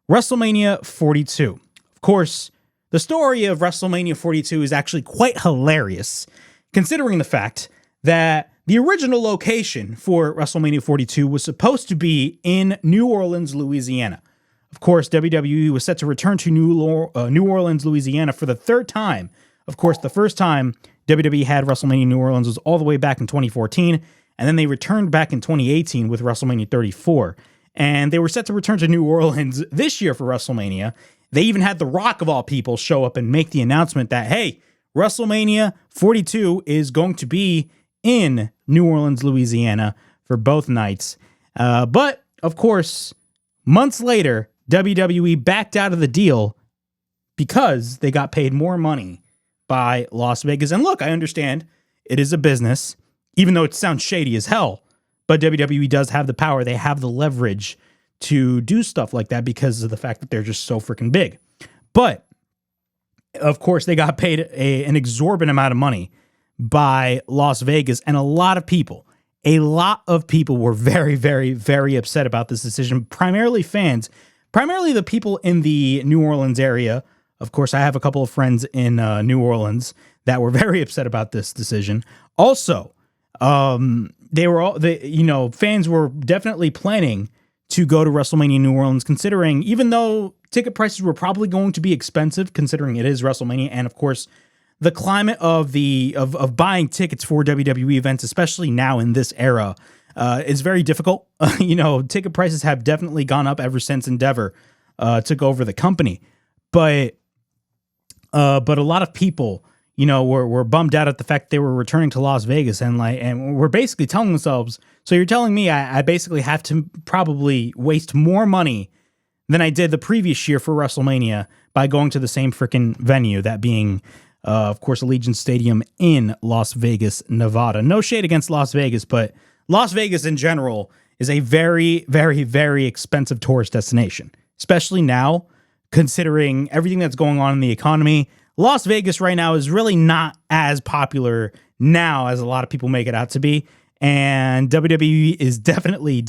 WrestleMania 42. Of course, the story of WrestleMania 42 is actually quite hilarious, considering the fact that the original location for WrestleMania 42 was supposed to be in New Orleans, Louisiana. Of course, WWE was set to return to New Orleans, Louisiana for the third time. Of course, the first time WWE had WrestleMania New Orleans was all the way back in 2014, and then they returned back in 2018 with WrestleMania 34. And they were set to return to New Orleans this year for WrestleMania. They even had The Rock, of all people, show up and make the announcement that, hey, WrestleMania 42 is going to be in New Orleans, Louisiana for both nights. But, of course, months later, WWE backed out of the deal because they got paid more money by Las Vegas. And look, I understand it is a business, even though it sounds shady as hell. But WWE does have the power. They have the leverage to do stuff like that because of the fact that they're just so freaking big. But, of course, they got paid an exorbitant amount of money by Las Vegas. And a lot of people were very, very, very upset about this decision. Primarily fans, primarily the people in the New Orleans area. Of course, I have a couple of friends in New Orleans that were very upset about this decision. Also, fans were definitely planning to go to WrestleMania New Orleans, considering, even though ticket prices were probably going to be expensive, considering it is WrestleMania, and of course, the climate of buying tickets for WWE events, especially now in this era, is very difficult. Ticket prices have definitely gone up ever since Endeavor took over the company, but a lot of people, were bummed out at the fact they were returning to Las Vegas, and we're basically telling themselves, so you're telling me I basically have to probably waste more money than I did the previous year for WrestleMania by going to the same freaking venue, that being, of course, Allegiant Stadium in Las Vegas, Nevada. No shade against Las Vegas, but Las Vegas in general is a very, very, very expensive tourist destination, especially now, considering everything that's going on in the economy. Las Vegas right now is really not as popular now as a lot of people make it out to be. And WWE is definitely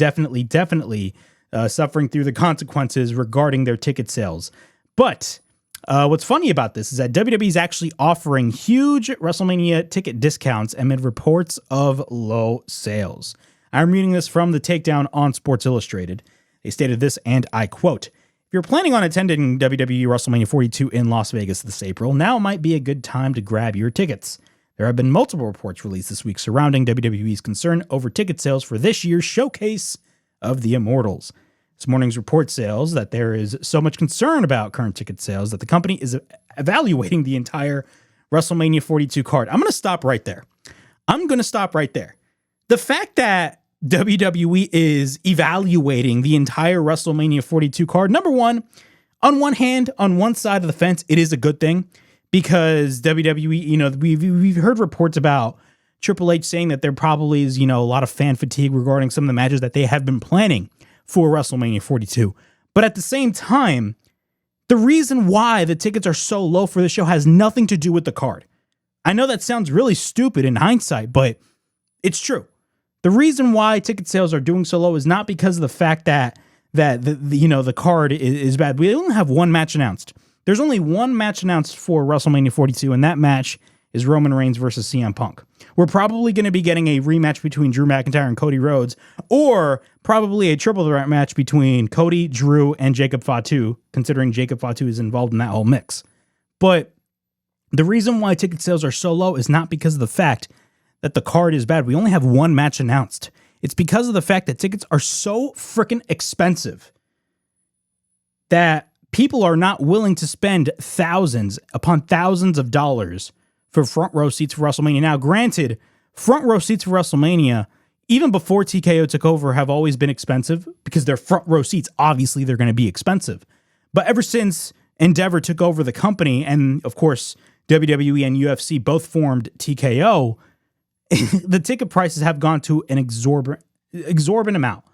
suffering through the consequences regarding their ticket sales. But what's funny about this is that WWE is actually offering huge WrestleMania ticket discounts amid reports of low sales. I'm reading this from the takedown on Sports Illustrated. They stated this, and I quote, "If you're planning on attending WWE WrestleMania 42 in Las Vegas this April, now might be a good time to grab your tickets. There have been multiple reports released this week surrounding WWE's concern over ticket sales for this year's showcase of the Immortals. This morning's report says that there is so much concern about current ticket sales that the company is evaluating the entire WrestleMania 42 card." I'm going to stop right there. The fact that WWE is evaluating the entire WrestleMania 42 card, number one, on one hand, on one side of the fence, it is a good thing because WWE, we've heard reports about Triple H saying that there probably is, a lot of fan fatigue regarding some of the matches that they have been planning for WrestleMania 42. But at the same time, the reason why the tickets are so low for the show has nothing to do with the card. I know that sounds really stupid in hindsight, but it's true. The reason why ticket sales are doing so low is not because of the fact that the card is bad. We only have one match announced. There's only one match announced for WrestleMania 42, and that match is Roman Reigns versus CM Punk. We're probably going to be getting a rematch between Drew McIntyre and Cody Rhodes, or probably a triple threat match between Cody, Drew, and Jacob Fatu, considering Jacob Fatu is involved in that whole mix. But the reason why ticket sales are so low is not because of the fact that the card is bad. We only have one match announced. It's because of the fact that tickets are so freaking expensive that people are not willing to spend thousands upon thousands of dollars for front row seats for WrestleMania. Now, granted, front row seats for WrestleMania, even before TKO took over, have always been expensive because they're front row seats. Obviously, they're going to be expensive. But ever since Endeavor took over the company, and of course, WWE and UFC both formed TKO, the ticket prices have gone to an exorbitant amount.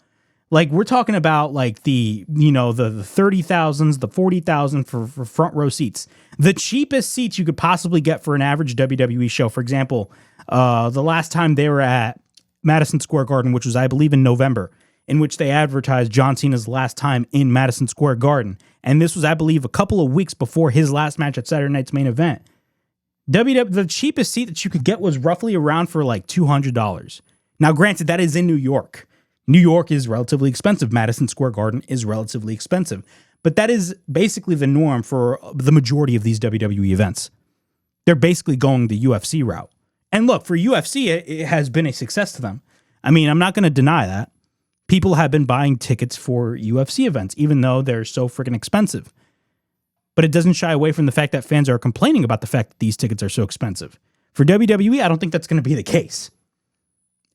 Like, we're talking about like the 30,000s, the 40,000 for front row seats. The cheapest seats you could possibly get for an average WWE show. For example, the last time they were at Madison Square Garden, which was, I believe, in November, in which they advertised John Cena's last time in Madison Square Garden. And this was, I believe, a couple of weeks before his last match at Saturday Night's Main Event. The cheapest seat that you could get was roughly around for like $200. Now, granted, that is in New York. New York is relatively expensive. Madison Square Garden is relatively expensive. But that is basically the norm for the majority of these WWE events. They're basically going the UFC route. And look, for UFC, it has been a success to them. I mean, I'm not going to deny that. People have been buying tickets for UFC events, even though they're so freaking expensive. But it doesn't shy away from the fact that fans are complaining about the fact that these tickets are so expensive. For WWE, I don't think that's going to be the case.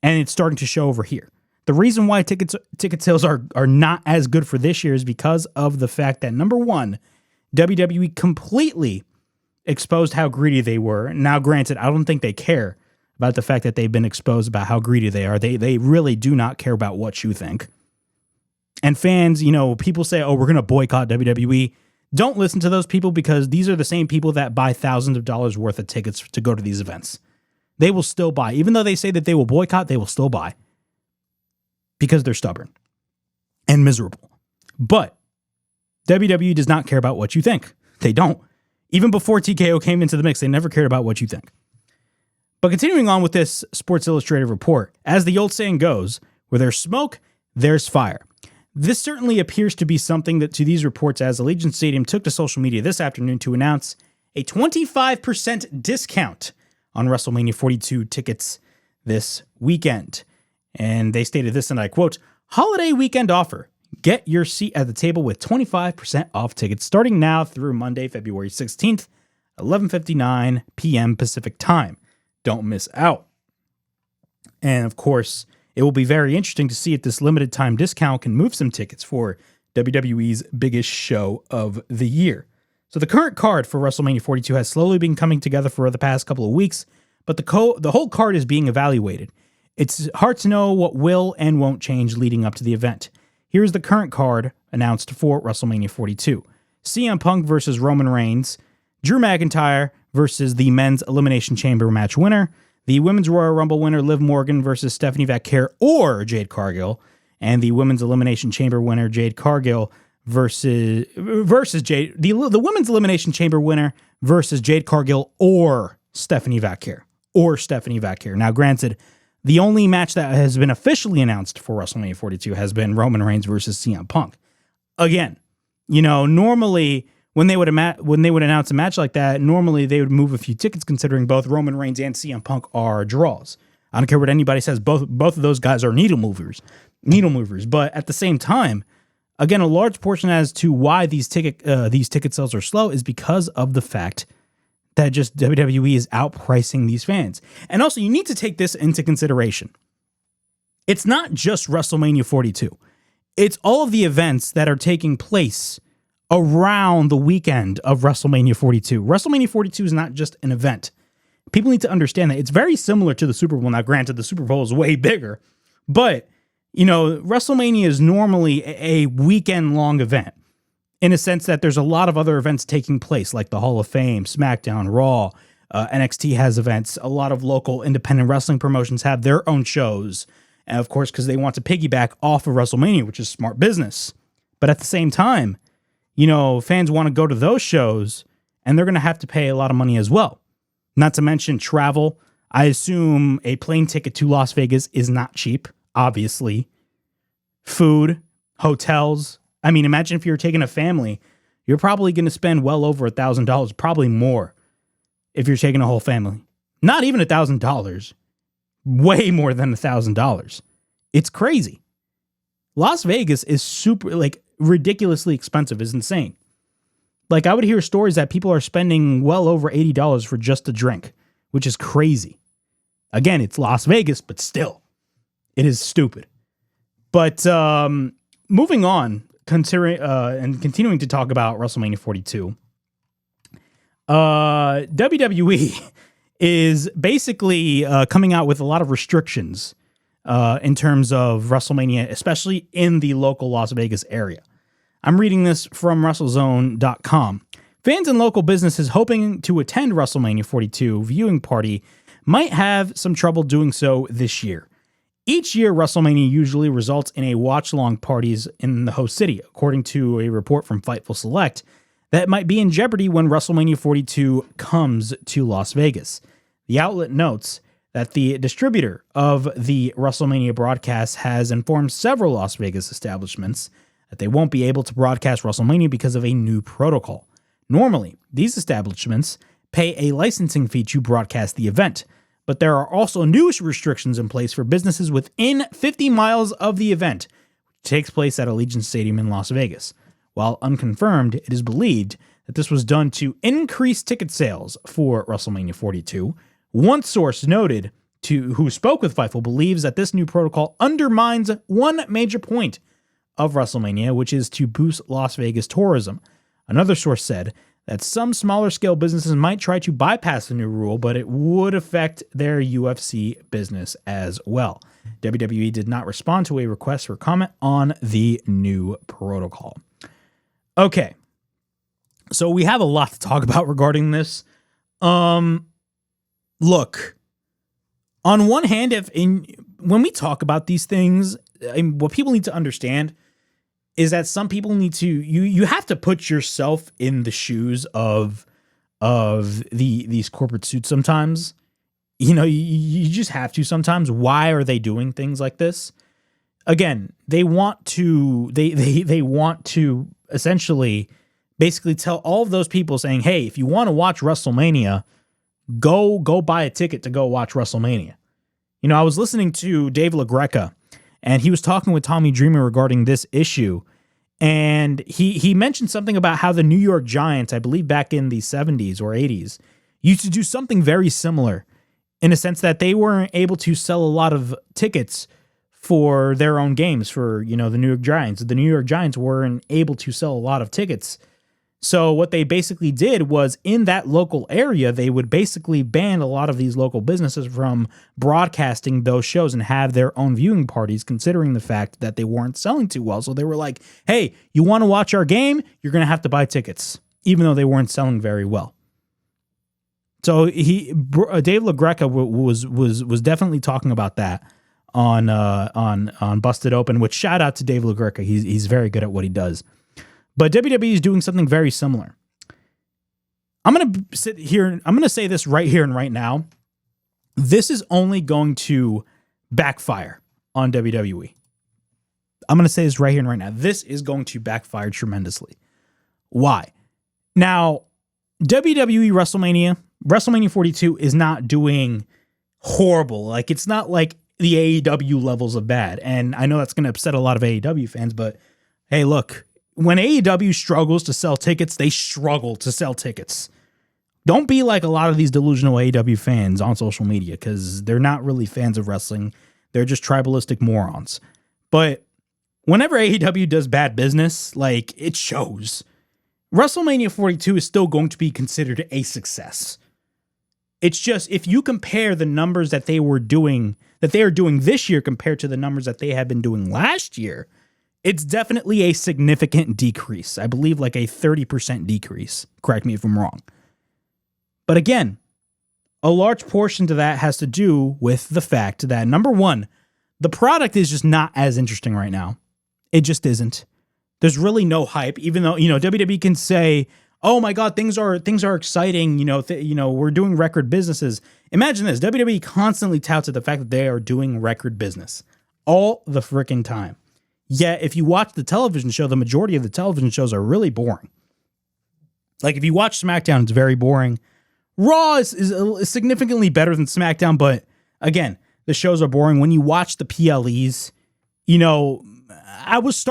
And it's starting to show over here. The reason why ticket sales are not as good for this year is because of the fact that, number one, WWE completely exposed how greedy they were. Now, granted, I don't think they care about the fact that they've been exposed about how greedy they are. They really do not care about what you think. And fans, people say, oh, we're going to boycott WWE. Don't listen to those people, because these are the same people that buy thousands of dollars worth of tickets to go to these events. They will still buy. Even though they say that they will boycott, they will still buy. Because they're stubborn and miserable. But WWE does not care about what you think. They don't. Even before TKO came into the mix, they never cared about what you think. But continuing on with this Sports Illustrated report, as the old saying goes, where there's smoke, there's fire. This certainly appears to be something that to these reports, as Allegiant Stadium took to social media this afternoon to announce a 25% discount on WrestleMania 42 tickets this weekend. And they stated this, and I quote, "Holiday weekend offer. Get your seat at the table with 25% off tickets starting now through Monday, February 16th, 11:59 p.m. Pacific time. Don't miss out." And of course, it will be very interesting to see if this limited time discount can move some tickets for WWE's biggest show of the year. So the current card for WrestleMania 42 has slowly been coming together for the past couple of weeks, but the whole card is being evaluated. It's hard to know what will and won't change leading up to the event. Here's the current card announced for WrestleMania 42. CM Punk versus Roman Reigns, Drew McIntyre versus the Men's Elimination Chamber match winner, the Women's Royal Rumble winner Liv Morgan versus Stephanie Vaquer or Jade Cargill, and the Women's Elimination Chamber winner Jade Cargill versus Jade, the Women's Elimination Chamber winner versus Jade Cargill or Stephanie Vaquer. Now, granted, the only match that has been officially announced for WrestleMania 42 has been Roman Reigns versus CM Punk. Again, normally when they would announce a match like that, normally they would move a few tickets, considering both Roman Reigns and CM Punk are draws. I don't care what anybody says; both of those guys are needle movers. But at the same time, again, a large portion as to why these ticket sales are slow is because of the fact that just WWE is outpricing these fans. And also, you need to take this into consideration. It's not just WrestleMania 42. It's all of the events that are taking place around the weekend of WrestleMania 42. WrestleMania 42 is not just an event. People need to understand that. It's very similar to the Super Bowl. Now, granted, the Super Bowl is way bigger, but, WrestleMania is normally a weekend-long event, in a sense that there's a lot of other events taking place, like the Hall of Fame, SmackDown, Raw, NXT has events. A lot of local independent wrestling promotions have their own shows. And of course, because they want to piggyback off of WrestleMania, which is smart business. But at the same time, fans want to go to those shows, and they're going to have to pay a lot of money as well. Not to mention travel. I assume a plane ticket to Las Vegas is not cheap, obviously. Food, hotels. I mean, imagine if you're taking a family, you're probably going to spend well over $1,000, probably more if you're taking a whole family. Not even $1,000, way more than $1,000. It's crazy. Las Vegas is super, ridiculously expensive. It's insane. I would hear stories that people are spending well over $80 for just a drink, which is crazy. Again, it's Las Vegas, but still, it is stupid. But moving on, considering and continuing to talk about WrestleMania 42, WWE is basically coming out with a lot of restrictions in terms of WrestleMania, especially in the local Las Vegas area. I'm reading this from WrestleZone.com. Fans and local businesses hoping to attend WrestleMania 42 viewing party might have some trouble doing so this year. Each year, WrestleMania usually results in a watch-along parties in the host city, according to a report from Fightful Select, that might be in jeopardy when WrestleMania 42 comes to Las Vegas. The outlet notes that the distributor of the WrestleMania broadcast has informed several Las Vegas establishments that they won't be able to broadcast WrestleMania because of a new protocol. Normally, these establishments pay a licensing fee to broadcast the event, but there are also new restrictions in place for businesses within 50 miles of the event, which takes place at Allegiant Stadium in Las Vegas. While unconfirmed, it is believed that this was done to increase ticket sales for WrestleMania 42. One source noted who spoke with Fightful believes that this new protocol undermines one major point of WrestleMania, which is to boost Las Vegas tourism. Another source said that some smaller scale businesses might try to bypass the new rule, but it would affect their UFC business as well. WWE did not respond to a request for comment on the new protocol. Okay, so we have a lot to talk about regarding this. Look, on one hand, when we talk about these things, what people need to understand is that some people need to you have to put yourself in the shoes of these corporate suits sometimes. You just have to sometimes. Why are they doing things like this? Again, they want to essentially basically tell all of those people saying, hey, if you want to watch WrestleMania, go buy a ticket to go watch WrestleMania. I was listening to Dave LaGreca, and he was talking with Tommy Dreamer regarding this issue. And he mentioned something about how the New York Giants, I believe back in the 70s or 80s, used to do something very similar in a sense that they weren't able to sell a lot of tickets for their own games for, the New York Giants. The New York Giants weren't able to sell a lot of tickets. So what they basically did was in that local area, they would basically ban a lot of these local businesses from broadcasting those shows and have their own viewing parties, considering the fact that they weren't selling too well. So they were like, hey, you want to watch our game? You're going to have to buy tickets, even though they weren't selling very well. So Dave LaGreca was definitely talking about that on Busted Open, which shout out to Dave LaGreca. He's very good at what he does. But WWE is doing something very similar. I'm going to sit here. I'm going to say this right here and right now. This is only going to backfire on WWE. I'm going to say this right here and right now. This is going to backfire tremendously. Why? Now, WWE WrestleMania 42 is not doing horrible. Like, it's not like the AEW levels of bad. And I know that's going to upset a lot of AEW fans, but hey, look. When AEW struggles to sell tickets, they struggle to sell tickets. Don't be like a lot of these delusional AEW fans on social media, because they're not really fans of wrestling. They're just tribalistic morons. But whenever AEW does bad business, like, it shows. WrestleMania 42 is still going to be considered a success. It's just, if you compare the numbers that they are doing this year compared to the numbers that they have been doing last year, it's definitely a significant decrease. I believe like a 30% decrease. Correct me if I'm wrong. But again, a large portion to that has to do with the fact that, number one, the product is just not as interesting right now. It just isn't. There's really no hype, even though, WWE can say, oh my God, things are exciting. We're doing record businesses. Imagine this. WWE constantly touts at the fact that they are doing record business all the freaking time. Yet, if you watch the television show, the majority of the television shows are really boring. Like, if you watch SmackDown, it's very boring. Raw is significantly better than SmackDown, but again, the shows are boring. When you watch the PLEs, I was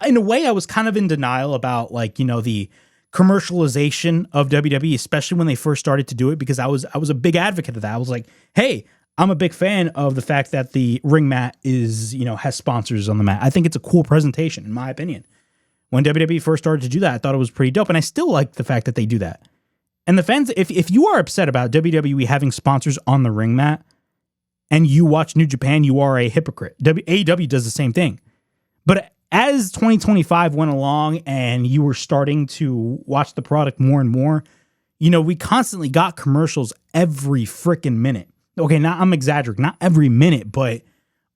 in a way, I was kind of in denial about, the commercialization of WWE, especially when they first started to do it, because I was a big advocate of that. I was like, hey, I'm a big fan of the fact that the ring mat has sponsors on the mat. I think it's a cool presentation, in my opinion. When WWE first started to do that, I thought it was pretty dope, and I still like the fact that they do that. And the fans, if you are upset about WWE having sponsors on the ring mat, and you watch New Japan, you are a hypocrite. AEW does the same thing. But as 2025 went along, and you were starting to watch the product more and more, we constantly got commercials every freaking minute. Okay, now I'm exaggerating, not every minute, but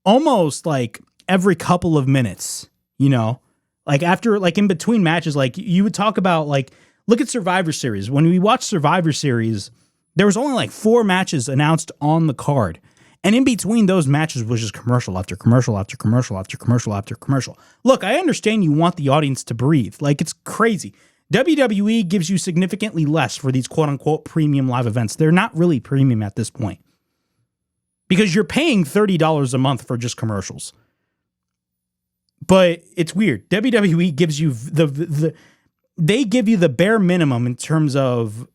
almost like every couple of minutes, like after, like in between matches, like you would talk about, like, look at Survivor Series. When we watched Survivor Series, there was only like 4 matches announced on the card. And in between those matches was just commercial after commercial after commercial after commercial after commercial. Look, I understand you want the audience to breathe. Like, it's crazy. WWE gives you significantly less for these quote unquote premium live events. They're not really premium at this point, because you're paying $30 a month for just commercials. But it's weird. WWE gives you they give you the bare minimum in terms of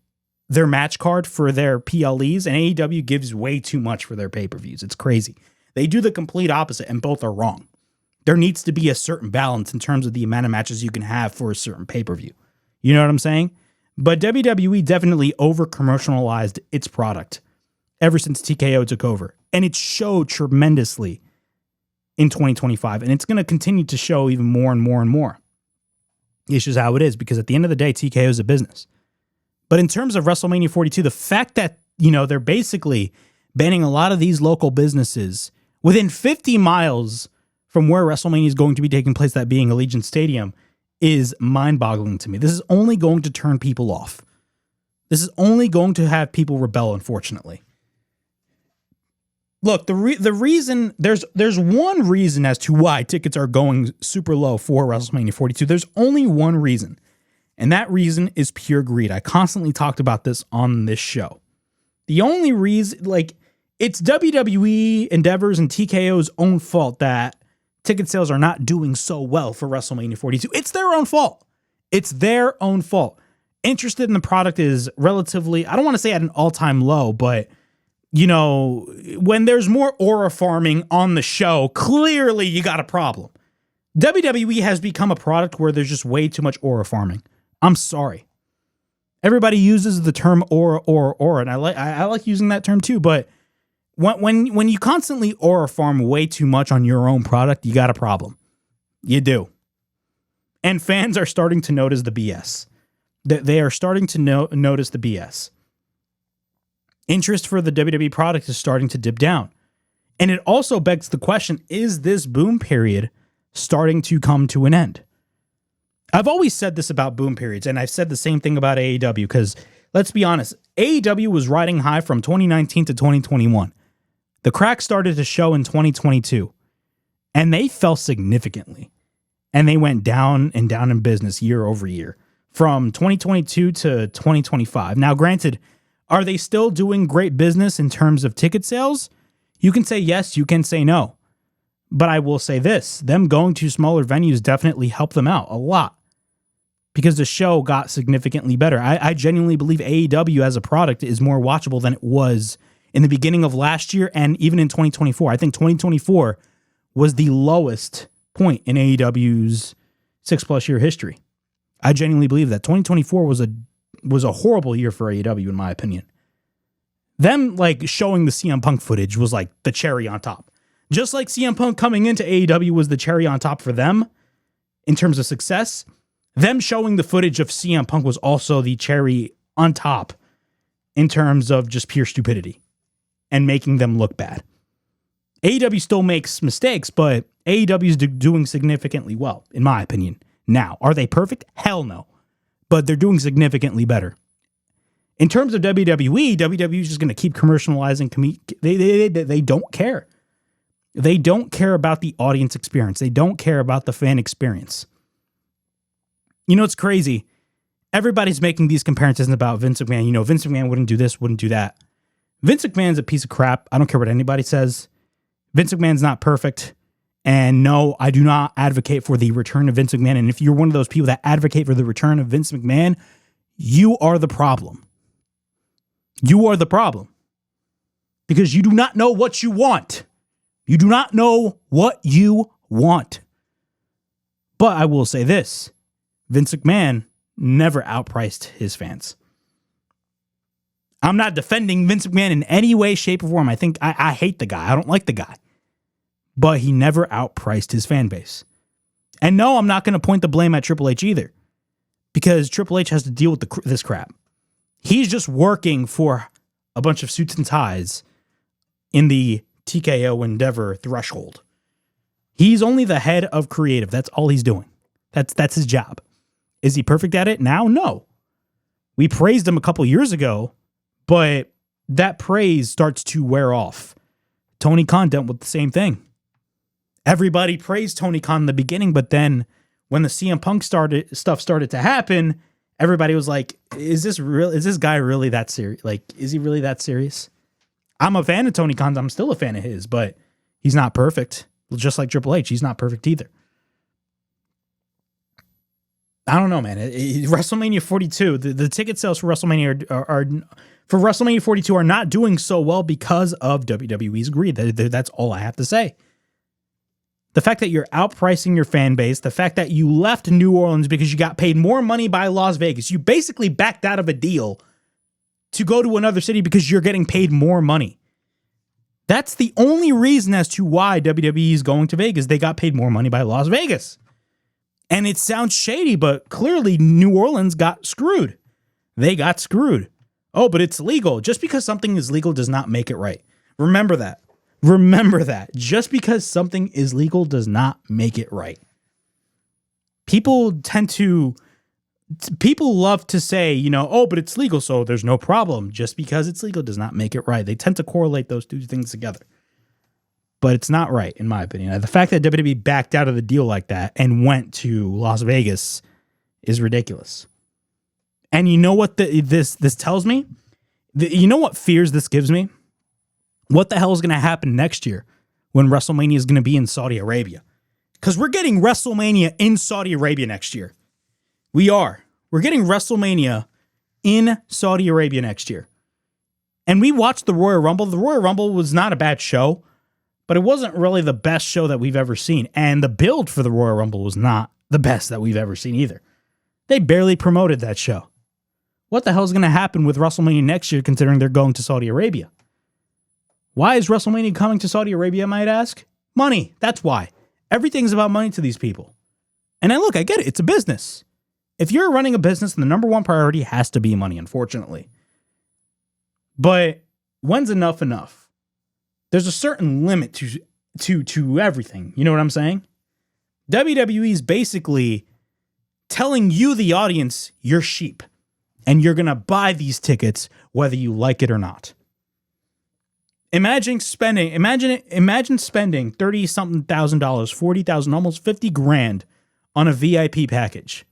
their match card for their PLEs, and AEW gives way too much for their pay-per-views. It's crazy. They do the complete opposite, and both are wrong. There needs to be a certain balance in terms of the amount of matches you can have for a certain pay-per-view. You know what I'm saying? But WWE definitely over-commercialized its product ever since TKO took over. And it showed tremendously in 2025. And it's going to continue to show even more and more and more. It's just how it is, because at the end of the day, TKO is a business. But in terms of WrestleMania 42, the fact that, they're basically banning a lot of these local businesses within 50 miles from where WrestleMania is going to be taking place, that being Allegiant Stadium, is mind-boggling to me. This is only going to turn people off. This is only going to have people rebel, unfortunately. Look, the reason, there's one reason as to why tickets are going super low for WrestleMania 42. There's only one reason. And that reason is pure greed. I constantly talked about this on this show. The only reason, it's WWE Endeavor's and TKO's own fault that ticket sales are not doing so well for WrestleMania 42. It's their own fault. It's their own fault. Interested in the product is relatively, I don't want to say at an all-time low, but, when there's more aura farming on the show, clearly you got a problem. WWE has become a product where there's just way too much aura farming. I'm sorry. Everybody uses the term aura, and I like using that term too. But when you constantly aura farm way too much on your own product, you got a problem. You do. And fans are starting to notice the BS. They are starting to notice the BS. Interest for the WWE product is starting to dip down. And it also begs the question, is this boom period starting to come to an end? I've always said this about boom periods, and I've said the same thing about AEW, because let's be honest, AEW was riding high from 2019 to 2021. The crack started to show in 2022, and they fell significantly. And they went down and down in business year over year from 2022 to 2025. Now, granted, are they still doing great business in terms of ticket sales? You can say yes, you can say no. But I will say this, them going to smaller venues definitely helped them out a lot, because the show got significantly better. I genuinely believe AEW as a product is more watchable than it was in the beginning of last year and even in 2024. I think 2024 was the lowest point in AEW's 6+ year history. I genuinely believe that 2024 was a horrible year for AEW, in my opinion. Them showing the CM Punk footage was like the cherry on top. Just like CM Punk coming into AEW was the cherry on top for them in terms of success, them showing the footage of CM Punk was also the cherry on top in terms of just pure stupidity and making them look bad. AEW still makes mistakes, but AEW is doing significantly well, in my opinion. Now, are they perfect? Hell no. But they're doing significantly better. In terms of WWE, WWE is just going to keep commercializing. They don't care. They don't care about the audience experience. They don't care about the fan experience. It's crazy. Everybody's making these comparisons about Vince McMahon. Vince McMahon wouldn't do this, wouldn't do that. Vince McMahon's a piece of crap. I don't care what anybody says. Vince McMahon's not perfect. And no, I do not advocate for the return of Vince McMahon. And if you're one of those people that advocate for the return of Vince McMahon, you are the problem. You are the problem. Because you do not know what you want. You do not know what you want. But I will say this. Vince McMahon never outpriced his fans. I'm not defending Vince McMahon in any way, shape, or form. I hate the guy. I don't like the guy. But he never outpriced his fan base. And no, I'm not going to point the blame at Triple H either. Because Triple H has to deal with this crap. He's just working for a bunch of suits and ties, in the TKO Endeavor threshold. He's only the head of creative. That's all he's doing. That's his job. Is he perfect at it now? No. We praised him a couple years ago, but that praise starts to wear off. Tony Khan dealt with the same thing. Everybody praised Tony Khan in the beginning, but then when the CM Punk stuff started to happen, everybody was like, is this real? Is this guy really that serious? Like, is he really that serious? I'm a fan of Tony Khan. I'm still a fan of his, but he's not perfect. Just like Triple H, he's not perfect either. I don't know, man. WrestleMania 42, the ticket sales for WrestleMania are for WrestleMania 42 are not doing so well because of WWE's greed. That's all I have to say. The fact that you're outpricing your fan base, the fact that you left New Orleans because you got paid more money by Las Vegas. You basically backed out of a deal to go to another city because you're getting paid more money. That's the only reason as to why WWE is going to Vegas. They got paid more money by Las Vegas. And it sounds shady, but clearly New Orleans got screwed. They got screwed. Oh, but it's legal. Just because something is legal does not make it right. Remember that. Remember that. Just because something is legal does not make it right. People love to say, oh, but it's legal, so there's no problem. Just because it's legal does not make it right. They tend to correlate those two things together. But it's not right, in my opinion. The fact that WWE backed out of the deal like that and went to Las Vegas is ridiculous. And you know what this tells me? You know what fears this gives me? What the hell is going to happen next year when WrestleMania is going to be in Saudi Arabia? Because we're getting WrestleMania in Saudi Arabia next year. We are. We're getting WrestleMania in Saudi Arabia next year. And we watched the Royal Rumble. The Royal Rumble was not a bad show, but it wasn't really the best show that we've ever seen. And the build for the Royal Rumble was not the best that we've ever seen either. They barely promoted that show. What the hell is going to happen with WrestleMania next year considering they're going to Saudi Arabia? Why is WrestleMania coming to Saudi Arabia, I might ask? Money. That's why. Everything's about money to these people. And then look, I get it. It's a business. If you're running a business, the number one priority has to be money, unfortunately. But when's enough enough? There's a certain limit to everything. You know what I'm saying? WWE is basically telling you, the audience, you're sheep. And you're going to buy these tickets whether you like it or not. Imagine spending $30-something thousand, $40,000, almost $50,000 on a VIP package.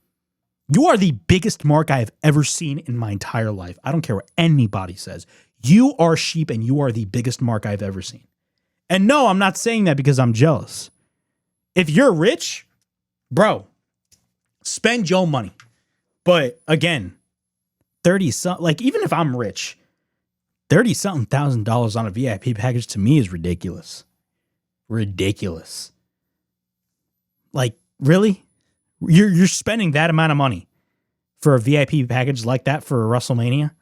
You are the biggest mark I have ever seen in my entire life. I don't care what anybody says. You are sheep and you are the biggest mark I've ever seen. And no, I'm not saying that because I'm jealous. If you're rich, bro, spend your money. But again, 30-something, like even if I'm rich, $30-something thousand on a VIP package to me is ridiculous. Ridiculous. Like, really? You're spending that amount of money for a VIP package like that for a WrestleMania?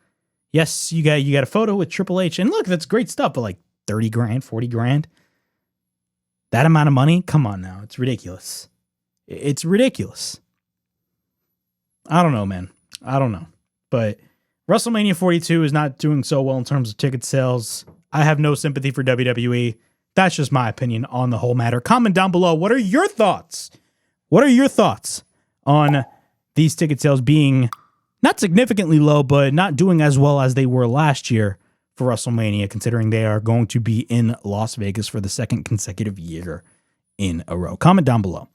Yes, you got a photo with Triple H, and look, that's great stuff, but like $30,000, $40,000? That amount of money? Come on now. It's ridiculous. It's ridiculous. I don't know, man. I don't know. But WrestleMania 42 is not doing so well in terms of ticket sales. I have no sympathy for WWE. That's just my opinion on the whole matter. Comment down below. What are your thoughts? What are your thoughts on these ticket sales being not significantly low, but not doing as well as they were last year for WrestleMania, considering they are going to be in Las Vegas for the second consecutive year in a row? Comment down below.